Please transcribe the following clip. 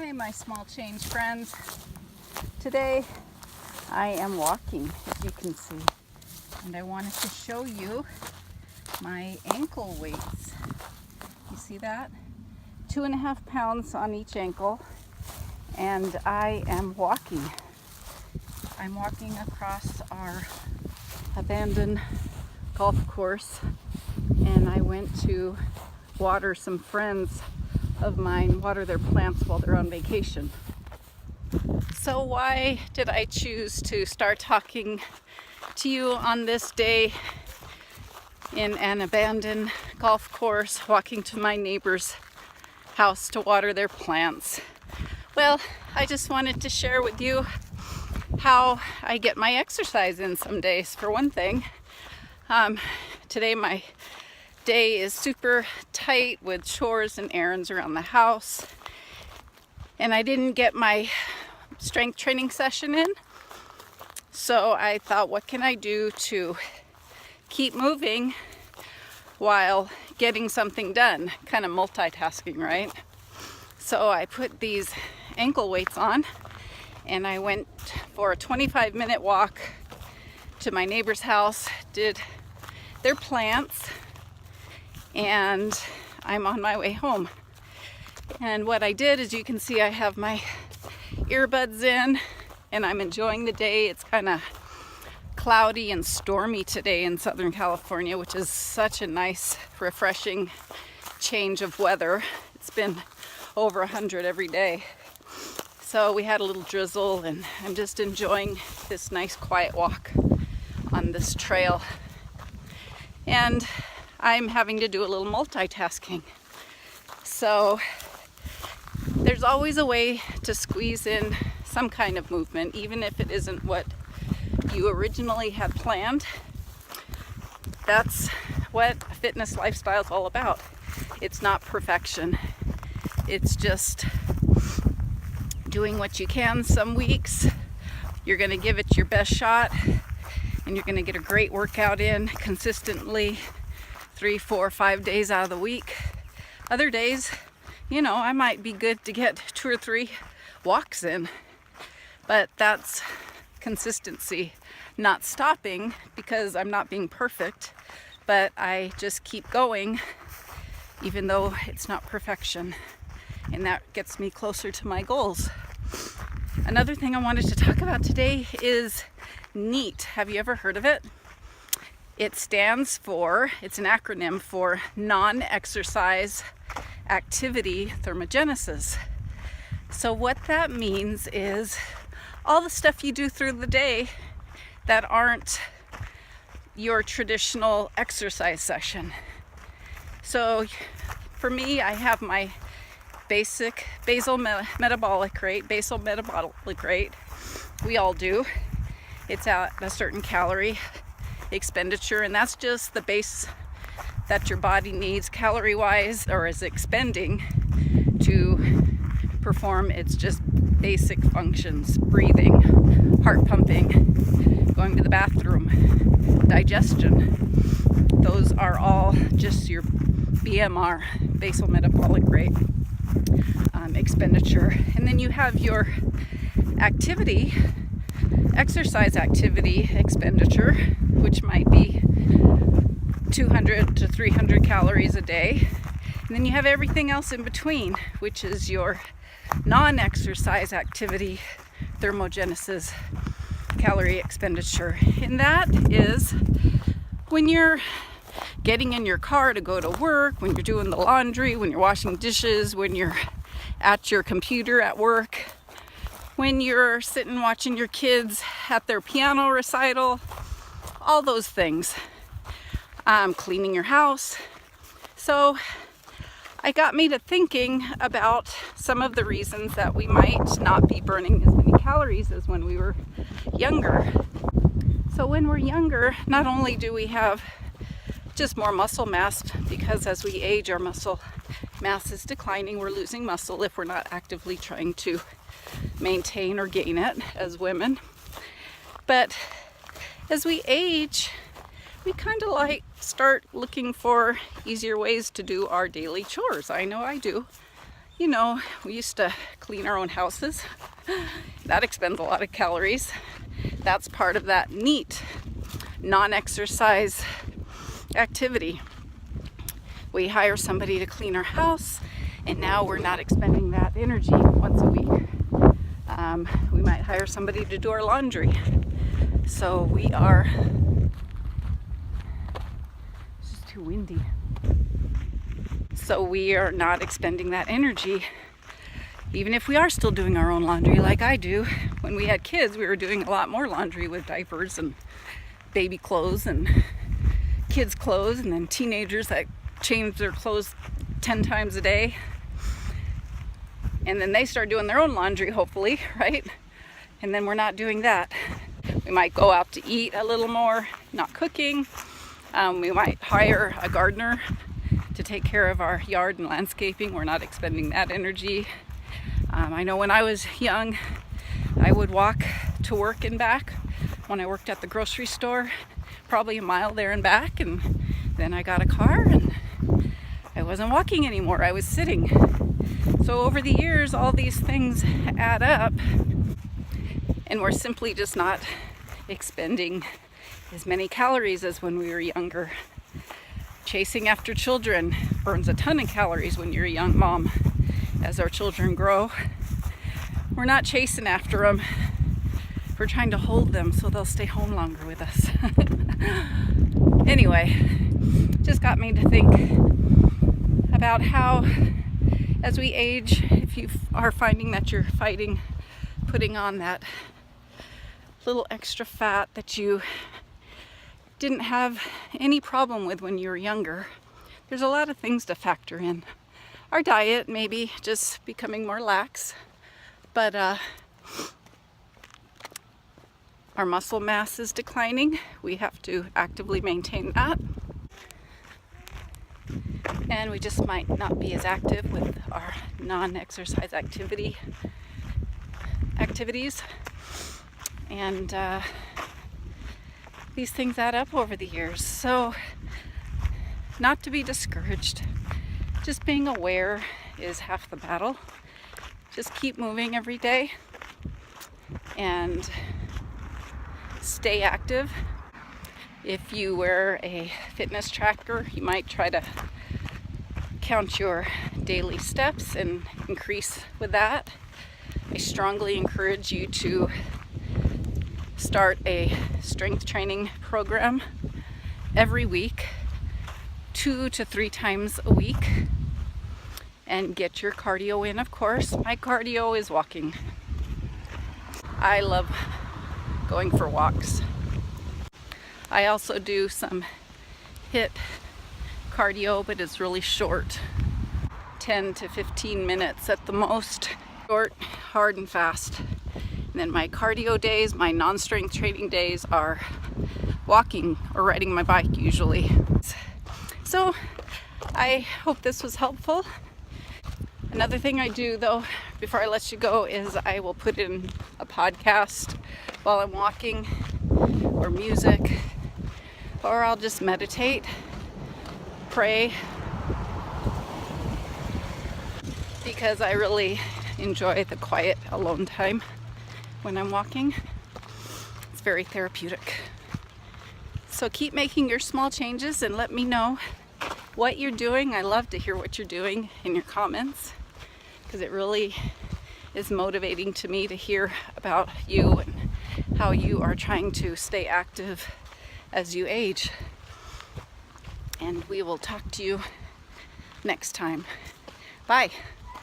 Hi, my small change friends. Today I am walking, as you can see, and I wanted to show you my ankle weights. You see that? 2.5 pounds on each ankle, and I am walking. I'm walking across our abandoned golf course, and I went to water some friends of mine, water their plants while they're on vacation. So why did I choose to start talking to you on this day in an abandoned golf course, walking to my neighbor's house to water their plants? Well, I just wanted to share with you how I get my exercise in some days. For one thing, today my day is super tight with chores and errands around the house, and I didn't get my strength training session in. So I thought, what can I do to keep moving while getting something done? Kind of multitasking, right? So I put these ankle weights on, and I went for a 25-minute walk to my neighbor's house, did their plants, and I'm on my way home. And what I did, as you can see, I have my earbuds in and I'm enjoying the day. It's kind of cloudy and stormy today in Southern California, which is such a nice, refreshing change of weather. It's been over 100 every day. So we had a little drizzle, and I'm just enjoying this nice quiet walk on this trail. And I'm having to do a little multitasking. So there's always a way to squeeze in some kind of movement, even if it isn't what you originally had planned. That's what a fitness lifestyle is all about. It's not perfection. It's just doing what you can. Some weeks you're going to give it your best shot, and you're going to get a great workout in consistently 3, 4, 5 days out of the week. Other days, I might be good to get 2 or 3 walks in, but that's consistency, not stopping because I'm not being perfect, but I just keep going even though it's not perfection, and that gets me closer to my goals. Another thing I wanted to talk about today is N.E.A.T. Have you ever heard of it? It's an acronym for non-exercise activity thermogenesis. So what that means is all the stuff you do through the day that aren't your traditional exercise session. So for me, I have my basic basal metabolic rate. We all do. It's at a certain calorie expenditure, and that's just the base that your body needs calorie wise, or is expending to perform its just basic functions: breathing, heart pumping, going to the bathroom, digestion. Those are all just your BMR, basal metabolic rate, expenditure. And then you have your exercise activity expenditure, which might be 200 to 300 calories a day. And then you have everything else in between, which is your non-exercise activity thermogenesis calorie expenditure. And that is when you're getting in your car to go to work, when you're doing the laundry, when you're washing dishes, when you're at your computer at work, when you're sitting watching your kids at their piano recital, all those things. Cleaning your house. So it got me to thinking about some of the reasons that we might not be burning as many calories as when we were younger. So when we're younger, not only do we have just more muscle mass, because as we age, our muscle mass is declining. We're losing muscle if we're not actively trying to maintain or gain it as women. But as we age, we kind of start looking for easier ways to do our daily chores. I know I do. you know, we used to clean our own houses. That expends a lot of calories. That's part of that NEAT, non-exercise activity. We hire somebody to clean our house, and now we're not expending that energy once a week. We might hire somebody to do our laundry. So we are, it's just too windy. So we are not expending that energy. Even if we are still doing our own laundry like I do. When we had kids, we were doing a lot more laundry with diapers and baby clothes and kids' clothes, and then teenagers that change their clothes 10 times a day. And then they start doing their own laundry, hopefully, right? And then we're not doing that. We might go out to eat a little more, not cooking. We might hire a gardener to take care of our yard and landscaping. We're not expending that energy. I know when I was young, I would walk to work and back when I worked at the grocery store, probably a mile there and back, and then I got a car and I wasn't walking anymore, I was sitting. So over the years, all these things add up, and we're simply just not expending as many calories as when we were younger. Chasing after children burns a ton of calories when you're a young mom. As our children grow, we're not chasing after them. We're trying to hold them so they'll stay home longer with us. Anyway, just got me to think about how, as we age, if you are finding that you're fighting putting on that little extra fat that you didn't have any problem with when you were younger, there's a lot of things to factor in. Our diet maybe just becoming more lax, but our muscle mass is declining. We have to actively maintain that. And we just might not be as active with our non-exercise activities. And these things add up over the years. So not to be discouraged. Just being aware is half the battle. Just keep moving every day and stay active. If you wear a fitness tracker, you might try to count your daily steps and increase with that. I strongly encourage you to start a strength training program every week, 2 to 3 times a week, and get your cardio in, of course. My cardio is walking. I love going for walks. I also do some HIIT cardio, but it's really short, 10 to 15 minutes at the most. Short, hard, and fast. And then my cardio days, my non-strength training days are walking or riding my bike usually. So I hope this was helpful. Another thing I do though, before I let you go, is I will put in a podcast while I'm walking, or music, or I'll just meditate, pray, because I really enjoy the quiet alone time when I'm walking. It's very therapeutic. So keep making your small changes and let me know what you're doing. I love to hear what you're doing in your comments, because it really is motivating to me to hear about you and how you are trying to stay active as you age. And we will talk to you next time. Bye.